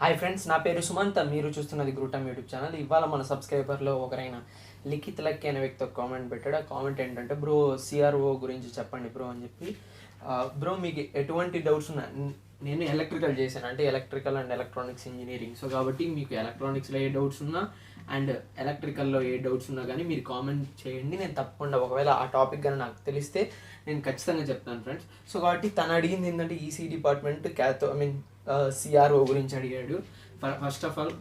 Hi friends, నా పేరు సుమంత్. మీరు చూస్తున్నది గ్రూటమ్ యూట్యూబ్ ఛానల్. ఇవాళ మన సబ్స్క్రైబర్లో ఒకరైన లిఖిత్ లక్కీ అనే వ్యక్తి ఒక కామెంట్ పెట్టాడు. ఆ కామెంట్ ఏంటంటే, బ్రో సిఆర్ఓ గురించి చెప్పండి బ్రో అని చెప్పి. బ్రో మీకు ఎటువంటి డౌట్స్ ఉన్నా, నేను ఎలక్ట్రికల్ చేశాను, అంటే electrical and electronics engineering. So కాబట్టి మీకు ఎలక్ట్రానిక్స్లో ఏ డౌట్స్ ఉన్నా అండ్ ఎలక్ట్రికల్లో ఏ డౌట్స్ ఉన్నా కానీ మీరు కామెంట్ చేయండి. నేను తప్పకుండా ఒకవేళ ఆ టాపిక్ కానీ నాకు తెలిస్తే నేను ఖచ్చితంగా చెప్తాను ఫ్రెండ్స్. సో కాబట్టి తను అడిగింది ఏంటంటే ఈసీ డిపార్ట్మెంట్ సిఆర్ఓ గురించి అడిగాడు. ఫస్ట్ ఆఫ్ ఆల్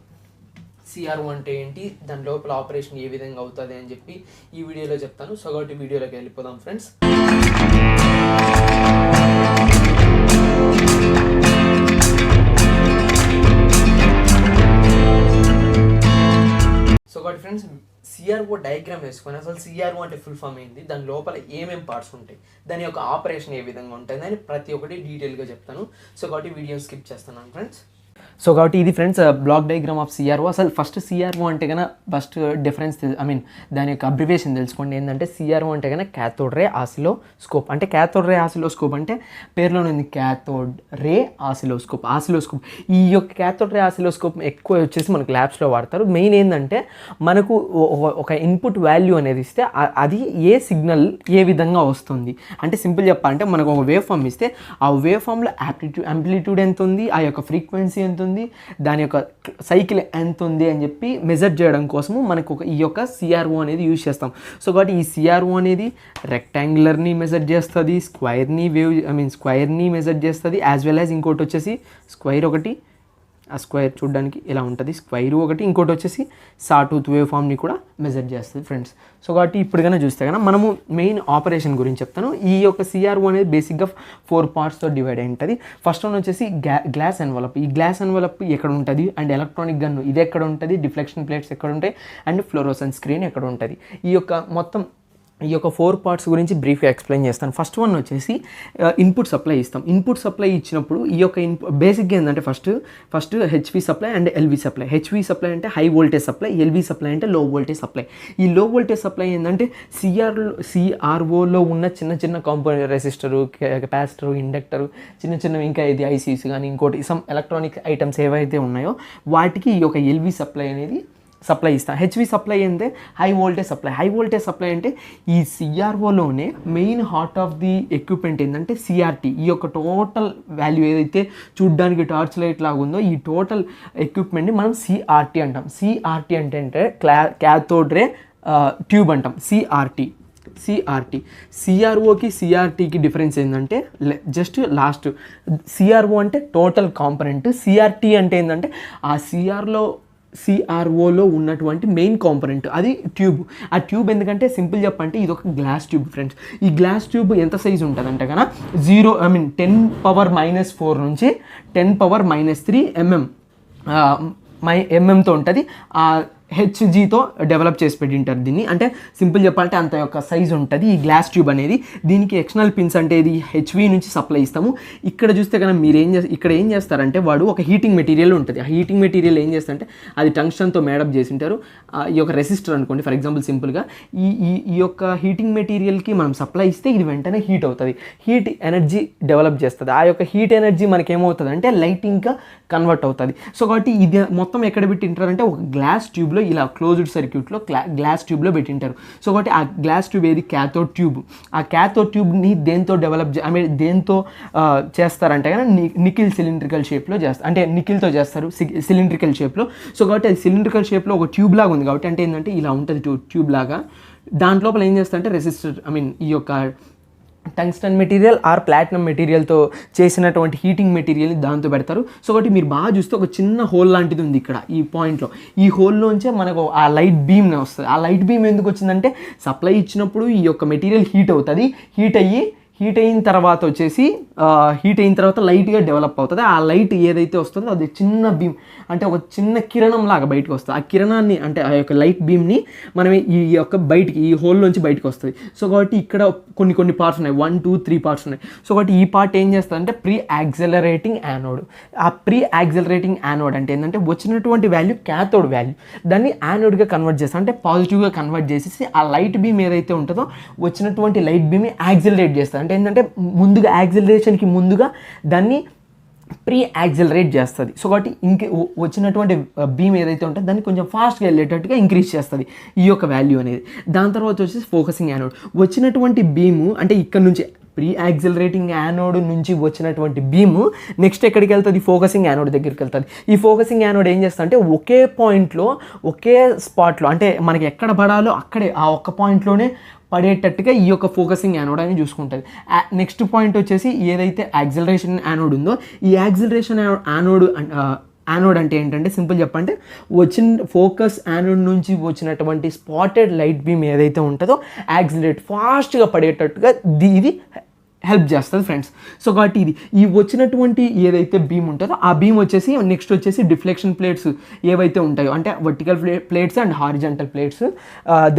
సిఆర్ఓ అంటే ఏంటి, దాని లోపల ఆపరేషన్ ఏ విధంగా అవుతుంది అని చెప్పి ఈ వీడియోలో చెప్తాను. సో కాబట్టి వీడియోలోకి వెళ్ళిపోదాం ఫ్రెండ్స్. సో కాబట్టి ఫ్రెండ్స్, సిఆర్ఓ డయాగ్రామ్ వేసుకొని అసలు సిఆర్ఓ అంటే ఫుల్ ఫామ్ ఏంటి, దాని లోపల ఏమేమి పార్ట్స్ ఉంటాయి, దాని యొక్క ఆపరేషన్ ఏ విధంగా ఉంటుంది అని ప్రతి ఒక్కటి డీటెయిల్గా చెప్తాను. సో కాబట్టి వీడియో స్కిప్ చేస్తున్నాను ఫ్రెండ్స్. సో కాబట్టి ఇది friends block diagram of CRO. అసలు ఫస్ట్ సిఆర్ఓ అంటే కన్నా ఫస్ట్ డిఫరెన్స్ దాని యొక్క అబ్రివేషన్ తెలుసుకోండి. ఏంటంటే సిఆర్ఓ అంటే కన్నా క్యాథోడ్ రే ఆసిలోస్కోప్. అంటే క్యాథోడ్ రే ఆసిలోస్కోప్ అంటే పేరులోనే ఉంది, క్యాథోడ్ రే ఆసిలోస్కోప్. ఈ యొక్క క్యాథోడ్ రే ఆసిలోస్కోప్ ఎక్కువ వచ్చేసి మనకు ల్యాబ్స్లో వాడతారు. మెయిన్ ఏంటంటే మనకు ఒక ఇన్పుట్ వాల్యూ అనేది ఇస్తే అది ఏ సిగ్నల్ ఏ విధంగా వస్తుంది అంటే, సింపుల్ చెప్పాలంటే మనకు ఒక వేవ్ ఫామ్ ఇస్తే ఆ వేవ్ ఫామ్లో యాంప్లిట్యూడ్ ఎంత ఉంది, ఆ యొక్క ఫ్రీక్వెన్సీ ఎంత ఉంది, దాని యొక్క సైకిల్ ఎంత ఉంది అని చెప్పి మెజర్ చేయడం కోసము మనకు ఈ యొక్క సిఆర్ఓ అనేది యూజ్ చేస్తాం. సో కాబట్టి ఈ సిఆర్ఓ అనేది రెక్టాంగులర్ని మెజర్ చేస్తుంది, స్క్వైర్ని మెజర్ చేస్తుంది, యాజ్ వెల్ యాజ్ ఇంకోటి వచ్చేసి స్క్వైర్ ఒకటి, ఆ స్క్వైర్ చూడడానికి ఇలా ఉంటుంది, స్క్వైర్ ఒకటి, ఇంకోటి వచ్చేసి సాటూత్ వేవ్ ఫామ్ని కూడా మెజర్ చేస్తుంది ఫ్రెండ్స్. సో కాబట్టి ఇప్పుడు కన్నా చూస్తే కన్నా మనము మెయిన్ ఆపరేషన్ గురించి చెప్తాను. ఈ యొక్క సిఆర్ఓ అనేది బేసిక్గా 4 పార్ట్స్తో డివైడ్ అయి ఉంటుంది. ఫస్ట్ వన్ వచ్చేసి గ్లాస్ ఎన్వలప్. ఈ గ్లాస్ ఎన్వలప్ ఎక్కడ ఉంటుంది, అండ్ ఎలక్ట్రానిక్ గన్ ఇది ఎక్కడ ఉంటుంది, డిఫ్లెక్షన్ ప్లేట్స్ ఎక్కడ ఉంటాయి, అండ్ ఫ్లోరోసెన్స్ స్క్రీన్ ఎక్కడ ఉంటుంది. ఈ యొక్క 4 పార్ట్స్ గురించి బ్రీఫ్గా ఎక్స్ప్లెయిన్ చేస్తాను. ఫస్ట్ వన్ వచ్చేసి ఇన్పుట్ సప్లై ఇస్తాం. ఇన్పుట్ సప్లై ఇచ్చినప్పుడు ఈ యొక్క బేసిక్గా ఏంటంటే first HV supply and LV supply. HV supply అంటే high voltage supply, LV supply అంటే లో వోల్టేజ్ సప్లై. ఈ లో వోల్టేజ్ సప్లై ఏంటంటే సిఆర్ఓలో ఉన్న చిన్న కాంపోనెంట్, రెసిస్టరు, కెపాసిటరు, ఇండక్టరు, చిన్న ఇంకా ఇది ఐసీస్ కానీ ఇంకోటి సమ్ ఎలక్ట్రానిక్ ఐటమ్స్ ఏవైతే ఉన్నాయో వాటికి ఈ యొక్క ఎల్వి సప్లై అనేది సప్లై ఇస్తాం. హెచ్వి సప్లై అంటే high voltage supply. High voltage supply అంటే ఈ సిఆర్ఓలోనే main heart of the equipment ఏంటంటే సిఆర్టీ. ఈ యొక్క టోటల్ వాల్యూ ఏదైతే చూడ్డానికి టార్చ్ లైట్ లాగా ఉందో ఈ టోటల్ ఎక్విప్మెంట్ని మనం సిఆర్టీ అంటాం. సిఆర్టీ అంటే క్యాథోడ్ రే ట్యూబ్ అంటాం. సిఆర్టీ. సిఆర్ఓకి సిఆర్టీకి డిఫరెన్స్ ఏంటంటే జస్ట్ లాస్ట్. సిఆర్ఓ అంటే టోటల్ కాంపనెంట్, సిఆర్టీ అంటే ఏంటంటే ఆ సిఆర్ఓలో ఉన్నటువంటి మెయిన్ కాంపనెంట్, అది ట్యూబ్. ఆ ట్యూబ్ ఎందుకంటే సింపుల్ చెప్పంటే ఇది ఒక గ్లాస్ ట్యూబ్ ఫ్రెండ్స్. ఈ గ్లాస్ ట్యూబ్ ఎంత సైజు ఉంటుంది అంటే కన్నా 10⁻⁴ నుంచి 10⁻³ ఎంఎంతో ఉంటుంది. హెచ్జీతో డెవలప్ చేసి పెట్టింటారు దీన్ని. అంటే సింపుల్ చెప్పాలంటే అంత యొక్క సైజు ఉంటుంది ఈ గ్లాస్ ట్యూబ్ అనేది. దీనికి ఎక్స్టర్నల్ పిన్స్ అంటే ఇది హెచ్వి నుంచి సప్లై ఇస్తాము. ఇక్కడ చూస్తే కనుక మీరు ఇక్కడ ఏం చేస్తారంటే వాడు ఒక హీటింగ్ మెటీరియల్ ఉంటుంది. ఆ హీటింగ్ మెటీరియల్ ఏం చేస్తారంటే అది టంగ్స్టన్తో మేడప్ చేసి ఉంటారు. ఈ యొక్క రెసిస్టర్ అనుకోండి ఫర్ ఎగ్జాంపుల్ సింపుల్గా. ఈ యొక్క హీటింగ్ మెటీరియల్కి మనం సప్లై ఇస్తే ఇది వెంటనే హీట్ అవుతుంది, హీట్ ఎనర్జీ డెవలప్ చేస్తుంది. ఆ యొక్క హీట్ ఎనర్జీ మనకి ఏమవుతుంది అంటే లైటింగ్గా కన్వర్ట్ అవుతుంది. సో కాబట్టి ఇది మొత్తం ఎక్కడ పెట్టింటారంటే ఒక గ్లాస్ ట్యూబ్లో, ఇలా క్లోజ్డ్ సర్క్యూట్లో గ్లాస్ ట్యూబ్లో పెట్టింటారు. సో కాబట్టి ఆ గ్లాస్ ట్యూబ్ ఏది క్యాథోడ్ ట్యూబ్. ఆ క్యాథోడ్ ట్యూబ్ని దేంతో దేంతో చేస్తారంటే కానీ నికిల్ సిలిండ్రికల్ షేప్లో చేస్తారు, అంటే నికిల్తో చేస్తారు సిలిండ్రికల్ షేప్లో. సో కాబట్టి అది సిలిండ్రికల్ షేప్లో ఒక ట్యూబ్ లాగా ఉంది కాబట్టి అంటే ఏంటంటే ఇలా ఉంటుంది ట్యూబ్ లాగా. దాంట్లోపల ఏం చేస్తారంటే రెసిస్టర్ ఈ యొక్క టంగ్స్టన్ మెటీరియల్ ఆర్ ప్లాటినం మెటీరియల్తో చేసినటువంటి హీటింగ్ మెటీరియల్ని దాంతో పెడతారు. సో కాబట్టి మీరు బాగా చూస్తే ఒక చిన్న హోల్ లాంటిది ఉంది ఇక్కడ ఈ పాయింట్లో. ఈ హోల్లోంచే మనకు ఆ లైట్ బీమ్ వస్తుంది. ఆ లైట్ బీమ్ ఎందుకు వచ్చిందంటే సప్లై ఇచ్చినప్పుడు ఈ యొక్క మెటీరియల్ హీట్ అవుతుంది. హీట్ అయిన తర్వాత లైట్గా డెవలప్ అవుతుంది. ఆ లైట్ ఏదైతే వస్తుందో అది చిన్న బీమ్, అంటే ఒక చిన్న కిరణం లాగా బయటకు వస్తుంది. ఆ కిరణాన్ని అంటే ఆ యొక్క లైట్ బీమ్ని మనం ఈ హోల్లోంచి బయటకు వస్తుంది. సో కాబట్టి ఇక్కడ కొన్ని పార్ట్స్ ఉన్నాయి, 1, 2, 3 పార్ట్స్ ఉన్నాయి. సో కాబట్టి ఈ పార్ట్ ఏం చేస్తుందంటే ప్రీ యాక్సెలరేటింగ్ యానోడ్. ఆ ప్రీ యాక్సెలరేటింగ్ యానోడ్ అంటే ఏంటంటే వచ్చినటువంటి వాల్యూ క్యాథోడ్ వాల్యూ, దాన్ని యానోడ్గా కన్వర్ట్ చేస్తాం, అంటే పాజిటివ్గా కన్వర్ట్ చేసేసి ఆ లైట్ బీమ్ ఏదైతే ఉంటుందో వచ్చినటువంటి లైట్ బీమ్ని యాక్సెలరేట్ చేస్తుంది. అంటే ఏంటంటే ముందుగా యాక్సెలరేషన్కి ముందుగా దాన్ని ప్రీ యాక్సిలరేట్ చేస్తుంది. సో కాబట్టి వచ్చినటువంటి బీమ్ ఏదైతే ఉంటుందో దాన్ని కొంచెం ఫాస్ట్గా వెళ్ళేటట్టుగా ఇంక్రీజ్ చేస్తుంది ఈ యొక్క వాల్యూ అనేది. దాని తర్వాత వచ్చేసి ఫోకసింగ్ యానోడ్. వచ్చినటువంటి బీము అంటే ఇక్కడ నుంచి ప్రీ యాక్సిలరేటింగ్ యానోడ్ నుంచి వచ్చినటువంటి బీము నెక్స్ట్ ఎక్కడికి వెళ్తుంది, ఫోకసింగ్ యానోడ్ దగ్గరికి వెళ్తుంది. ఈ ఫోకసింగ్ యానోడ్ ఏం చేస్తుంది అంటే ఒకే పాయింట్లో ఒకే స్పాట్లో అంటే మనకి ఎక్కడ పడాలో అక్కడే ఆ ఒక్క పాయింట్లోనే పడేటట్టుగా ఈ యొక్క ఫోకసింగ్ యానోడ్ అని చూసుకుంటుంది. నెక్స్ట్ పాయింట్ వచ్చేసి ఏదైతే యాక్సిలరేషన్ యానోడ్ ఉందో ఈ యాక్సిలరేషన్ యానోడ్ అంటే ఏంటంటే సింపుల్ చెప్పంటే ఫోకస్ యానోడ్ నుంచి వచ్చినటువంటి స్పాటెడ్ లైట్ బీమ్ ఏదైతే ఉంటుందో యాక్సిలరేట్ ఫాస్ట్గా పడేటట్టుగా ఇది హెల్ప్ చేస్తుంది ఫ్రెండ్స్. సో కాబట్టి ఇది ఈ వచ్చినటువంటి ఏదైతే బీమ్ ఉంటుందో ఆ బీమ్ వచ్చేసి నెక్స్ట్ వచ్చేసి డిఫ్లెక్షన్ ప్లేట్స్ ఏవైతే ఉంటాయో అంటే vertical plates and horizontal plates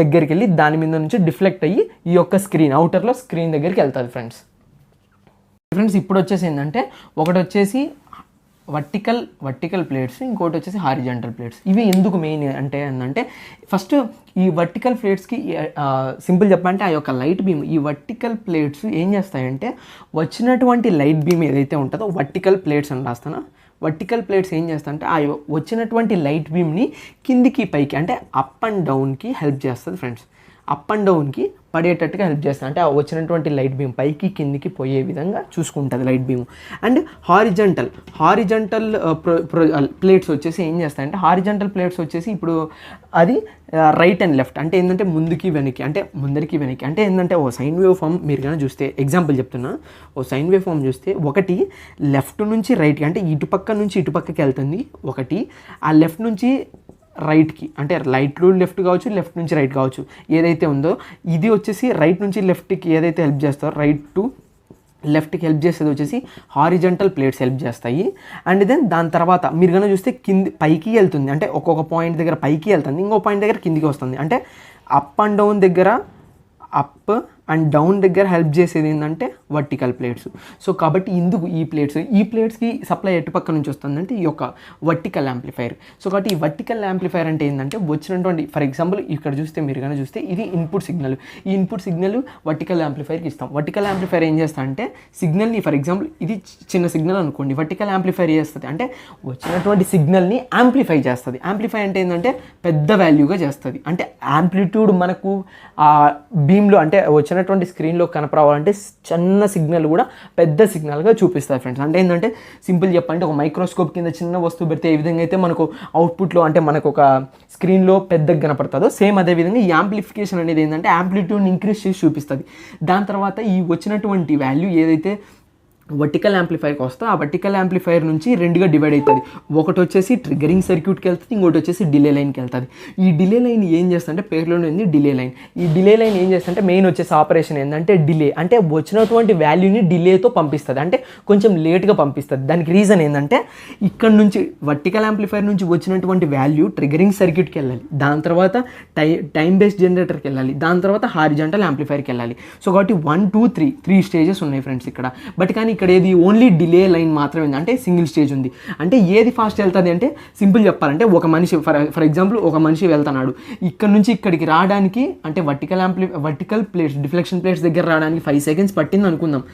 దగ్గరికి వెళ్ళి దాని మీద నుంచి డిఫ్లెక్ట్ అయ్యి ఈ యొక్క స్క్రీన్ అవుటర్లో స్క్రీన్ దగ్గరికి వెళ్తుంది ఫ్రెండ్స్. ఇప్పుడు వచ్చేసి ఏంటంటే ఒకటి వచ్చేసి వర్టికల్ ప్లేట్స్, ఇంకోటి వచ్చేసి హారిజంటల్ ప్లేట్స్. ఇవి ఎందుకు మెయిన్ అంటే ఏంటంటే ఫస్ట్ ఈ వర్టికల్ ప్లేట్స్కి సింపుల్ చెప్పాలంటే ఆ యొక్క లైట్ బీమ్ ఈ వర్టికల్ ప్లేట్స్ ఏం చేస్తాయంటే వచ్చినటువంటి లైట్ బీమ్ ఏదైతే ఉంటుందో వర్టికల్ ప్లేట్స్ అని రాస్తాను. వర్టికల్ ప్లేట్స్ ఏం చేస్తాయంటే ఆ వచ్చినటువంటి లైట్ బీమ్ని కిందికి పైకి అంటే అప్ అండ్ డౌన్కి హెల్ప్ చేస్తుంది ఫ్రెండ్స్. అప్ అండ్ డౌన్కి పడేటట్టుగా హెల్ప్ చేస్తుంది. అంటే వచ్చినటువంటి లైట్ బీమ్ పైకి కిందికి పోయే విధంగా చూసుకుంటుంది light beam. And horizontal plates వచ్చేసి ఏం చేస్తాయంటే హారిజంటల్ ప్లేట్స్ వచ్చేసి ఇప్పుడు అది రైట్ అండ్ లెఫ్ట్ అంటే ఏంటంటే ముందుకి వెనక్కి అంటే ముందరికి వెనక్కి అంటే ఏంటంటే ఓ సైన్ వేవ్ ఫామ్ మీరు కానీ చూస్తే ఎగ్జాంపుల్ చెప్తున్నా, ఓ సైన్ వేవ్ ఫామ్ చూస్తే ఒకటి లెఫ్ట్ నుంచి రైట్కి అంటే ఇటుపక్క నుంచి ఇటుపక్కకి వెళ్తుంది, ఒకటి ఆ లెఫ్ట్ నుంచి రైట్కి అంటే రైట్ టు లెఫ్ట్ కావచ్చు, లెఫ్ట్ నుంచి రైట్ కావచ్చు ఏదైతే ఉందో ఇది వచ్చేసి రైట్ నుంచి లెఫ్ట్కి ఏదైతే హెల్ప్ చేస్తారో రైట్ టు లెఫ్ట్కి హెల్ప్ చేసేది వచ్చేసి హారిజంటల్ ప్లేట్స్ హెల్ప్ చేస్తాయి. అండ్ దెన్ దాని తర్వాత మీరు కనుక చూస్తే పైకి వెళ్తుంది అంటే ఒక్కొక్క పాయింట్ దగ్గర పైకి వెళ్తుంది, ఇంకో పాయింట్ దగ్గర కిందికి వస్తుంది. అంటే అప్ అండ్ డౌన్ దగ్గర అప్ అండ్ డౌన్ దగ్గర హెల్ప్ చేసేది ఏంటంటే వర్టికల్ ప్లేట్స్. సో కాబట్టి ఇందుకు ఈ ప్లేట్స్కి సప్లై ఎటుపక్క నుంచి వస్తుందంటే ఈ యొక్క వర్టికల్ యాంప్లిఫైర్. సో కాబట్టి ఈ వర్టికల్ యాంప్లిఫైర్ అంటే ఏంటంటే వచ్చినటువంటి ఫర్ ఎగ్జాంపుల్ ఇక్కడ చూస్తే మీరు కానీ చూస్తే ఇది ఇన్పుట్ సిగ్నల్, ఈ ఇన్పుట్ సిగ్నల్ వర్టికల్ యాంప్లిఫైర్కి ఇస్తాం. వర్టికల్ యాంప్లిఫైర్ ఏం చేస్తా అంటే సిగ్నల్ని ఫర్ ఎగ్జాంపుల్ ఇది చిన్న సిగ్నల్ అనుకోండి, వర్టికల్ యాంప్లిఫైర్ చేస్తుంది అంటే వచ్చినటువంటి సిగ్నల్ని యాంప్లిఫై చేస్తుంది. యాంప్లిఫై అంటే ఏంటంటే పెద్ద వాల్యూగా చేస్తుంది. అంటే యాంప్లిట్యూడ్ మనకు ఆ బీమ్లో అంటే వచ్చినటువంటి స్క్రీన్లో కనపరావాలంటే చిన్న సిగ్నల్ కూడా పెద్ద సిగ్నల్గా చూపిస్తుంది ఫ్రెండ్స్. అంటే ఏంటంటే సింపుల్ చెప్పంటే ఒక మైక్రోస్కోప్ కింద చిన్న వస్తువు పెడితే ఏ విధంగా అయితే మనకు అవుట్పుట్లో అంటే మనకు ఒక స్క్రీన్లో పెద్దగా కనపడుతుందో సేమ్ అదేవిధంగా ఈ యాంప్లిఫికేషన్ అనేది ఏంటంటే యాంప్లిట్యూడ్ని ఇంక్రీజ్ చేసి చూపిస్తుంది. దాని తర్వాత ఈ వచ్చినటువంటి వాల్యూ ఏదైతే వర్టికల్ యాంప్లిఫైర్కి వస్తే ఆ వర్టికల్ యాంప్లిఫైర్ నుంచి రెండుగా డివైడ్ అవుతుంది. ఒకటి వచ్చేసి ట్రిగ్గరింగ్ సర్క్యూట్కి వెళ్తుంది, ఇంకోటి వచ్చేసి డిలే లైన్కి వెళ్తుంది. ఈ డిలే లైన్ ఏం చేస్తుంటే పేరులోనే ఉంది డిలే లైన్. ఈ డిలే లైన్ ఏం చేస్తుంటే మెయిన్ వచ్చేసి ఆపరేషన్ ఏంటంటే డిలే అంటే వచ్చినటువంటి వాల్యూని డిలేతో పంపిస్తుంది, అంటే కొంచెం లేట్గా పంపిస్తుంది. దానికి రీజన్ ఏంటంటే ఇక్కడ నుంచి వర్టికల్ యాంప్లిఫైర్ నుంచి వచ్చినటువంటి వాల్యూ ట్రిగ్గరింగ్ సర్క్యూట్కి వెళ్ళాలి, దాని తర్వాత టైం బేస్డ్ జనరేటర్కి వెళ్ళాలి, దాని తర్వాత హారిజంటల్ యాంప్లిఫైర్కి వెళ్ళాలి. సో కాబట్టి 1 2 3 స్టేజెస్ ఉన్నాయి ఫ్రెండ్స్ ఇక్కడ. బట్ కానీ ఇక్కడ ఏది ఓన్లీ డిలే లైన్ మాత్రమే ఉంది, అంటే సింగిల్ స్టేజ్ ఉంది. అంటే ఏది ఫాస్ట్ వెళ్తుంది అంటే సింపుల్ చెప్పాలంటే ఒక మనిషి ఫర్ ఎగ్జాంపుల్ ఒక మనిషి వెళ్తున్నాడు ఇక్కడ నుంచి ఇక్కడికి రావడానికి అంటే వర్టికల్ ప్లేట్స్ డిఫ్లెక్షన్ ప్లేట్స్ దగ్గర రావడానికి 5 సెకండ్స్ పట్టింది అనుకుందాం.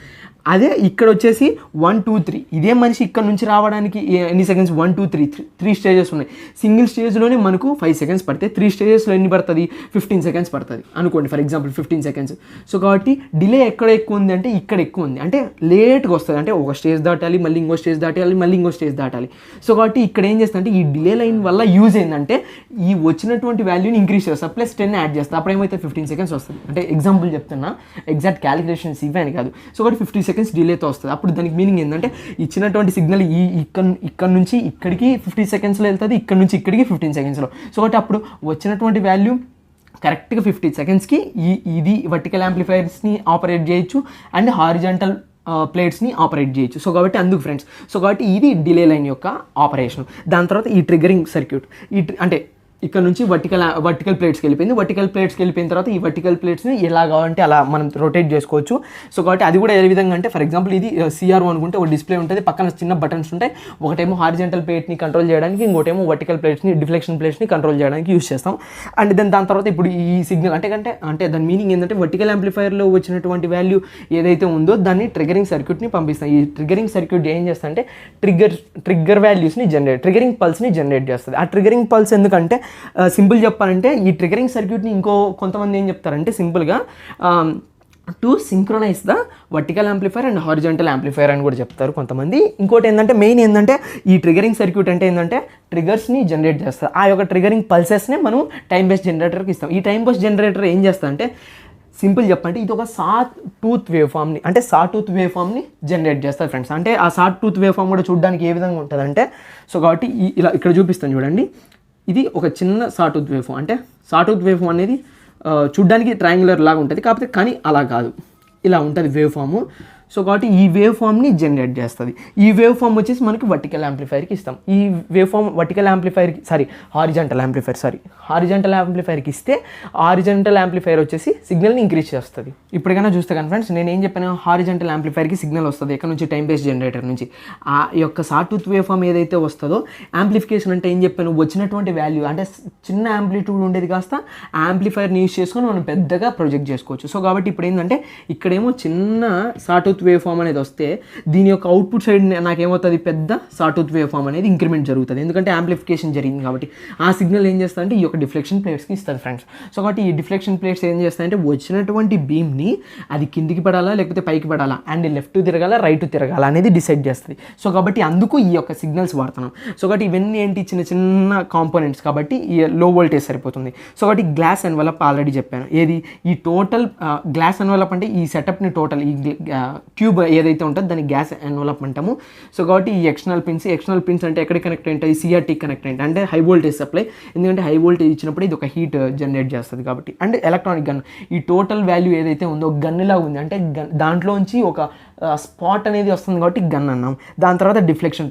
అదే ఇక్కడ వచ్చేసి 1 2 3 ఇదే మనిషి ఇక్కడ నుంచి రావడానికి ఎన్ని సెకండ్స్ 1 2 3 స్టేజెస్ ఉన్నాయి. సింగిల్ స్టేజ్లోనే మనకు 5 సెకండ్స్ పడితే 3 స్టేజెస్లో ఎన్ని పడుతుంది 15 సెకండ్స్ పడుతుంది అనుకోండి ఫర్ ఎగ్జాంపుల్ 15 సెకండ్స్. సో కాబట్టి డిలే ఎక్కడ ఎక్కువ ఉంది అంటే ఇక్కడ ఎక్కువ ఉంది, అంటే లేట్గా వస్తుంది. అంటే ఒక స్టేజ్ దాటాలి, మళ్ళీ ఇంకో స్టేజ్ దాటాలి, మళ్ళీ ఇంకో స్టేజ్ దాటాలి. సో కాబట్టి ఇక్కడ ఏం చేస్తా అంటే ఈ డిలే లైన్ వల్ల యూజ్ ఏంటంటే ఈ వచ్చినటువంటి వాల్యూని ఇంక్రీజ్ చేస్తా ప్లస్ 10 యాడ్ చేస్తా, అప్పుడు ఏమైతే 15 సెకండ్స్ వస్తుంది. అంటే ఎగ్జాంపుల్ చెప్తున్నా, ఎగ్జాక్ట్ క్యాలిక్యులేషన్స్ ఇవే అని కాదు. సో కాబట్టి 50 సెకండ్స్ డిలేతో వస్తుంది. అప్పుడు దానికి మీనింగ్ ఏంటంటే ఇచ్చినటువంటి సిగ్నల్ ఇక్కడ నుంచి ఇక్కడికి 50 సెకండ్స్లో వెళ్తుంది, ఇక్కడ నుంచి ఇక్కడికి 15 సెకండ్స్లో. సో కాబట్టి అప్పుడు వచ్చినటువంటి వాల్యూ కరెక్ట్గా 50 సెకండ్స్కి ఇది వర్టికల్ యాంప్లిఫైర్స్ని ఆపరేట్ చేయొచ్చు అండ్ హారిజంటల్ ప్లేట్స్ని ఆపరేట్ చేయొచ్చు. సో కాబట్టి అందుకు ఫ్రెండ్స్, సో కాబట్టి ఇది డిలే లైన్ యొక్క ఆపరేషన్. దాని తర్వాత ఈ ట్రిగ్గరింగ్ సర్క్యూట్ అంటే ఇక్కడ నుంచి వర్టికల్ ప్లేట్స్కి వెళ్ళిపోయింది. వర్టికల్ ప్లేట్స్కి వెళ్ళిపోయిన తర్వాత ఈ వర్టికల్ ప్లేట్స్ని ఎలా కావాలంటే అలా మనం రొటేట్ చేసుకోవచ్చు. సో కాబట్టి అది కూడా ఏ విధంగా అంటే ఫర్ ఎగ్జాంపుల్ ఇది CRO అనుకుంటే ఒక డిస్ప్లే ఉంటుంది, పక్కన చిన్న బటన్స్ ఉంటాయి. ఒకటేమో హారిజంటల్ ప్లేట్ని కంట్రోల్ చేయడానికి, ఇంకోటేమో వర్టికల్ ప్లేట్స్ని డిఫ్లెక్షన్ ప్లేట్స్ని కంట్రోల్ చేయడానికి యూస్ చేస్తాం. అండ్ దాని తర్వాత ఇప్పుడు ఈ సిగ్నల్ అంటే దాని మీనింగ్ ఏంటంటే వర్టికల్ యాంప్లిఫైర్లో వచ్చినటువంటి వాల్యూ ఏదైతే ఉందో దాన్ని ట్రిగరింగ్ సర్క్యూట్ని పంపిస్తాం. ఈ ట్రిగరింగ్ సర్క్యూట్ ఏం చేస్తా అంటే ట్రిగ్గర్ వాల్యూస్ని ట్రిగరింగ్ పల్స్ని జనరేట్ చేస్తుంది. ఆ ట్రిగరింగ్ పల్స్ ఎందుకంటే సింపుల్ చెప్పాలంటే ఈ ట్రిగరింగ్ సర్క్యూట్ని కొంతమంది ఏం చెప్తారంటే సింపుల్గా to synchronise the vertical amplifier and horizontal amplifier అని కూడా చెప్తారు కొంతమంది. ఇంకోటి ఏంటంటే మెయిన్ ఏంటంటే ఈ ట్రిగరింగ్ సర్క్యూట్ అంటే ఏంటంటే ట్రిగర్స్ని జనరేట్ చేస్తారు. ఆ యొక్క ట్రిగరింగ్ పల్సెస్ని మనం టైం బేస్ జనరేటర్కి ఇస్తాం. ఈ టైం బేస్ జనరేటర్ ఏం చేస్తా అంటే సింపుల్ చెప్పంటే ఇది ఒక సాటూత్ వేవ్ ఫామ్ని జనరేట్ చేస్తుంది ఫ్రెండ్స్. అంటే ఆ సాటూత్ వేవ్ ఫామ్ కూడా చూడడానికి ఏ విధంగా ఉంటుందంటే సో కాబట్టి ఇలా ఇక్కడ చూపిస్తాను చూడండి. ఇది ఒక చిన్న సాటూత్ వేవ్ ఫామ్. అంటే సాటూత్ వేవ్ ఫామ్ అనేది చూడ్డానికి ట్రయాంగులర్ లాగా ఉంటుంది, కానీ అలా కాదు, ఇలా ఉంటుంది వేవ్ ఫాము. సో కాబట్టి ఈ వేవ్ ఫామ్ని జనరేట్ చేస్తుంది. ఈ వేవ్ ఫామ్ వచ్చేసి మనకి వర్టికల్ యాంప్లిఫైర్కి ఇస్తాం. ఈ వేవ్ ఫామ్ హారిజంటల్ యాంప్లిఫైర్కి ఇస్తే హారిజంటల్ యాంప్లిఫైర్ వచ్చేసి సిగ్నల్ని ఇంక్రీజ్ చేస్తుంది. ఇప్పటికైనా చూస్తే కానీ ఫ్రెండ్స్ నేను ఏం చెప్పాను, హారిజంటల్ యాంప్లిఫైర్కి సిగ్నల్ వస్తుంది ఎక్కడ నుంచి, టైం బేస్ జనరేటర్ నుంచి. ఆ యొక్క సాటూత్ వేవ్ ఫామ్ ఏదైతే వస్తుందో యాంప్లిఫికేషన్ అంటే ఏం చెప్పాను, వచ్చినటువంటి వాల్యూ అంటే చిన్న యాంప్లిట్యూడ్ ఉండేది కాస్త యాంప్లిఫైర్ని యూస్ చేసుకొని మనం పెద్దగా ప్రొజెక్ట్ చేసుకోవచ్చు. సో కాబట్టి ఇప్పుడు ఏంటంటే ఇక్కడేమో చిన్న సాటూత్ వేవ్ ఫామ్ అనేది వస్తే దీని యొక్క అవుట్పుట్ సైడ్ నాకేమవుతుంది, పెద్ద సాటూత్ వేవ్ ఫామ్ అనేది ఇంక్రిమెంట్ జరుగుతుంది. ఎందుకంటే యాంప్లిఫికేషన్ జరిగింది కాబట్టి. ఆ సిగ్నల్ ఏం చేస్తా అంటే ఈ యొక్క డిఫ్లెక్షన్ ప్లేట్స్కి ఇస్తుంది ఫ్రెండ్స్. సో కాబట్టి ఈ డిఫ్లెక్షన్ ప్లేట్స్ ఏం చేస్తాయంటే వచ్చినటువంటి బీమ్ని అది కిందికి పడాలా లేకపోతే పైకి పడాలా, అండ్ లెఫ్ట్ తిరగాల రైట్ తిరగాల అనేది డిసైడ్ చేస్తుంది. సో కాబట్టి అందుకు ఈ యొక్క సిగ్నల్స్ వాడుతున్నాం. సో కాబట్టి ఇవన్నీ ఏంటి, చిన్న చిన్న కాంపోనెంట్స్ కాబట్టి ఈ లో వోల్టేజ్ సరిపోతుంది. సో కాబట్టి గ్లాస్ ఎన్వలప్ ఆల్రెడీ చెప్పాను. ఏది ఈ టోటల్ గ్లాస్ ఎన్వలప్ అంటే ఈ సెటప్ని టోటల్ ఈ ట్యూబ్ ఏదైతే ఉంటుందో దాన్ని గ్యాస్ ఎన్వలప్ అంటాము. సో కాబట్టి ఈ ఎక్స్టర్నల్ పిన్స్ అంటే ఎక్కడ కనెక్ట్ అయింటాయి, CRT కనెక్ట్ అయింటాయి అంటే హై వోల్టేజ్ సప్లై. ఎందుకంటే హై వోల్టేజ్ ఇచ్చినప్పుడు ఇది ఒక హీట్ జనరేట్ చేస్తుంది కాబట్టి. అండ్ ఎలక్ట్రానిక్ గన్, ఈ టోటల్ వాల్యూ ఏదైతే ఉందో గన్నులా ఉంది అంటే దాంట్లోంచి ఒక స్పాట్ అనేది వస్తుంది కాబట్టి గన్ అన్నాం. దాని తర్వాత డిఫ్లెక్షన్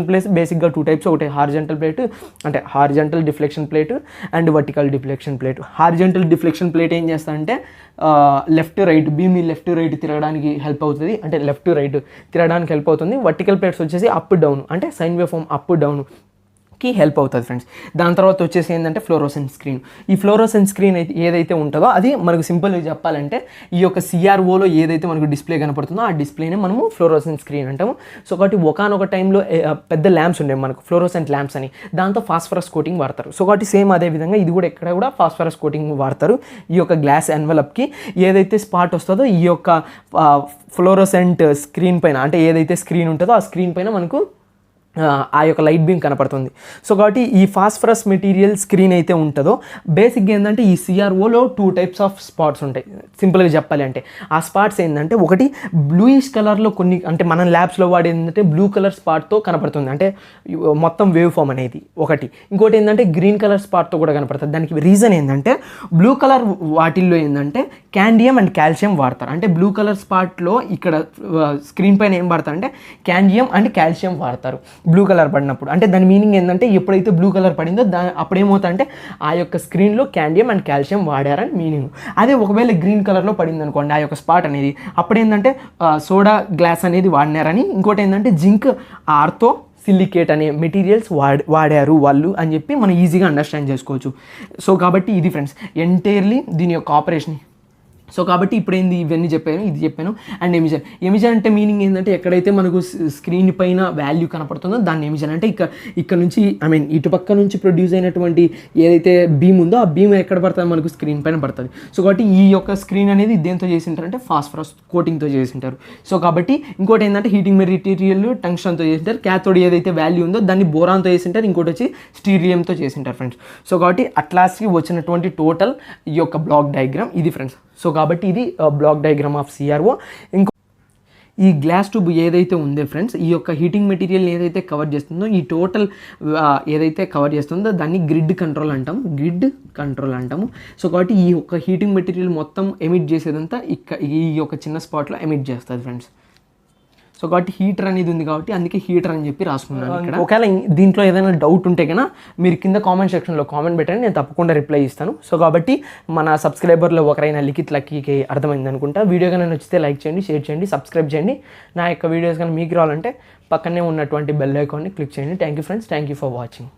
ప్లేట్స్ బేసిక్గా 2 టైప్స్. ఒకటి హారిజంటల్ ప్లేట్ అంటే horizontal deflection plate and vertical deflection plate. Horizontal deflection plate ఏం చేస్తా అంటే లెఫ్ట్ రైట్ బీమ్ని లెఫ్ట్ రైట్ తిరగడానికి హెల్ప్ అవుతుంది, అంటే లెఫ్ట్ రైట్ తిరగడానికి హెల్ప్ అవుతుంది. వర్టికల్ ప్లేట్స్ వచ్చేసి అప్ డౌన్ అంటే sine wave form up down కి హెల్ప్ అవుతుంది ఫ్రెండ్స్. దాని తర్వాత వచ్చేసి ఏంటంటే ఫ్లోరోసెంట్ స్క్రీన్. ఈ ఫ్లోరోసెంట్ స్క్రీన్ ఏదైతే ఉంటుందో అది మనకు సింపుల్గా చెప్పాలంటే ఈ యొక్క CROలో ఏదైతే మనకు డిస్ప్లే కనపడుతుందో ఆ డిస్ప్లేనే మనము ఫ్లోరోసెంట్ స్క్రీన్ అంటాము. సో కాబట్టి ఒకనొక టైంలో పెద్ద ల్యాంప్స్ ఉండేవి మనకు, ఫ్లోరోసెంట్ ల్యాంప్స్ అని, దాంతో ఫాస్ఫరస్ కోటింగ్ వాడతారు. సో కాబట్టి సేమ్ అదే విధంగా ఇది కూడా ఎక్కడ కూడా ఫాస్ఫరస్ కోటింగ్ వాడతారు. ఈ యొక్క గ్లాస్ ఎన్వలప్కి ఏదైతే స్పాట్ వస్తుందో ఈ యొక్క ఫ్లోరోసెంట్ స్క్రీన్ పైన అంటే ఏదైతే స్క్రీన్ ఉంటుందో ఆ స్క్రీన్ పైన మనకు ఆ యొక్క లైట్ బీమ్ కనపడుతుంది. సో కాబట్టి ఈ ఫాస్ఫరస్ మెటీరియల్ స్క్రీన్ అయితే ఉంటుందో బేసిక్గా ఏంటంటే ఈ CROలో 2 టైప్స్ ఆఫ్ స్పాట్స్ ఉంటాయి. సింపుల్గా చెప్పాలి అంటే ఆ స్పాట్స్ ఏంటంటే ఒకటి బ్లూయిష్ కలర్లో కొన్ని అంటే మన ల్యాబ్స్లో వాడేది ఏంటంటే బ్లూ కలర్ స్పాట్తో కనపడుతుంది అంటే మొత్తం వేవ్ ఫామ్ అనేది ఒకటి. ఇంకోటి ఏంటంటే గ్రీన్ కలర్ స్పాట్తో కూడా కనపడుతుంది. దానికి రీజన్ ఏంటంటే బ్లూ కలర్ వాటిల్లో ఏంటంటే క్యాండియం అండ్ కాల్షియం వాడతారు. అంటే బ్లూ కలర్ స్పాట్లో ఇక్కడ స్క్రీన్ పైన ఏం వాడతారు అంటే క్యాండియం అండ్ కాల్షియం వాడతారు బ్లూ కలర్ పడినప్పుడు. అంటే దాని మీనింగ్ ఏంటంటే ఎప్పుడైతే బ్లూ కలర్ పడిందో అప్పుడేమవుతుందంటే ఆ యొక్క స్క్రీన్లో క్యాండియం అండ్ కాల్షియం వాడారని మీనింగ్. అదే ఒకవేళ గ్రీన్ కలర్లో పడింది అనుకోండి ఆ యొక్క స్పాట్ అనేది, అప్పుడేంటంటే సోడా గ్లాస్ అనేది వాడినారని. ఇంకోటి ఏంటంటే జింక్ ఆర్థో సిలికేట్ అనే మెటీరియల్స్ వాడారు వాళ్ళు అని చెప్పి మనం ఈజీగా అండర్స్టాండ్ చేసుకోవచ్చు. సో కాబట్టి ఇది ఫ్రెండ్స్ ఎంటైర్లీ దీని యొక్క ఆపరేషన్. సో కాబట్టి ఇప్పుడు ఏంది ఇవన్నీ చెప్పాను. అండ్ ఎమిషన్ అంటే మీనింగ్ ఏంటంటే ఎక్కడైతే మనకు స్క్రీన్ పైన వాల్యూ కనపడుతుందో దాన్ని ఎమిషన్ అంటే ఇక్కడ నుంచి ఇటుపక్క నుంచి ప్రొడ్యూస్ అయినటువంటి ఏదైతే బీమ్ ఉందో ఆ బీమ్ ఎక్కడ పడుతుంది మనకు స్క్రీన్ పైన పడుతుంది. సో కాబట్టి ఈ యొక్క స్క్రీన్ అనేది దేంతో చేసింటారు అంటే ఫాస్ఫరస్ కోటింగ్తో చేసింటారు. సో కాబట్టి ఇంకోటి ఏంటంటే హీటింగ్ మెటీరియల్ టంగ్స్టన్తో చేసింటారు. క్యాథోడ్ ఏదైతే వాల్యూ ఉందో దాన్ని బోరాన్తో చేసింటారు. ఇంకోటి వచ్చి స్టీరియంతో చేసింటారు ఫ్రెండ్స్. సో కాబట్టి అట్లాస్కి వచ్చినటువంటి టోటల్ ఈ యొక్క బ్లాక్ డయాగ్రామ్ ఇది ఫ్రెండ్స్. సో కాబట్టి ఇది బ్లాక్ డయాగ్రామ్ ఆఫ్ CRO. ఇంకో ఈ గ్లాస్ ట్యూబ్ ఏదైతే ఉందో ఫ్రెండ్స్ ఈ యొక్క హీటింగ్ మెటీరియల్ ఏదైతే కవర్ చేస్తుందో ఈ టోటల్ ఏదైతే కవర్ చేస్తుందో దాన్ని గ్రిడ్ కంట్రోల్ అంటాము. సో కాబట్టి ఈ యొక్క హీటింగ్ మెటీరియల్ మొత్తం ఎమిట్ చేసేదంతా ఈ యొక్క చిన్న స్పాట్లో ఎమిట్ చేస్తుంది ఫ్రెండ్స్. సో కాబట్టి హీటర్ అనేది ఉంది కాబట్టి అందుకే హీటర్ అని చెప్పి రాసుకున్నాను ఇక్కడ. ఒకవేళ దీంట్లో ఏదైనా డౌట్ ఉంటే కన్నా మీరు కింద కామెంట్ సెక్షన్లో కామెంట్ పెట్టండి, నేను తప్పకుండా రిప్లై ఇస్తాను. సో కాబట్టి మన సబ్స్క్రైబర్లో ఒకరైన లిఖిత్ లక్కీకి అర్థమైంది అనుకుంటా. వీడియో కనుక నచ్చితే లైక్ చేయండి, షేర్ చేయండి, సబ్స్క్రైబ్ చేయండి. నా యొక్క వీడియోస్ కానీ మీకు రావాలంటే పక్కనే ఉన్నటువంటి బెల్ ఐకాన్ని క్లిక్ చేయండి. Thank you friends, thank you for watching.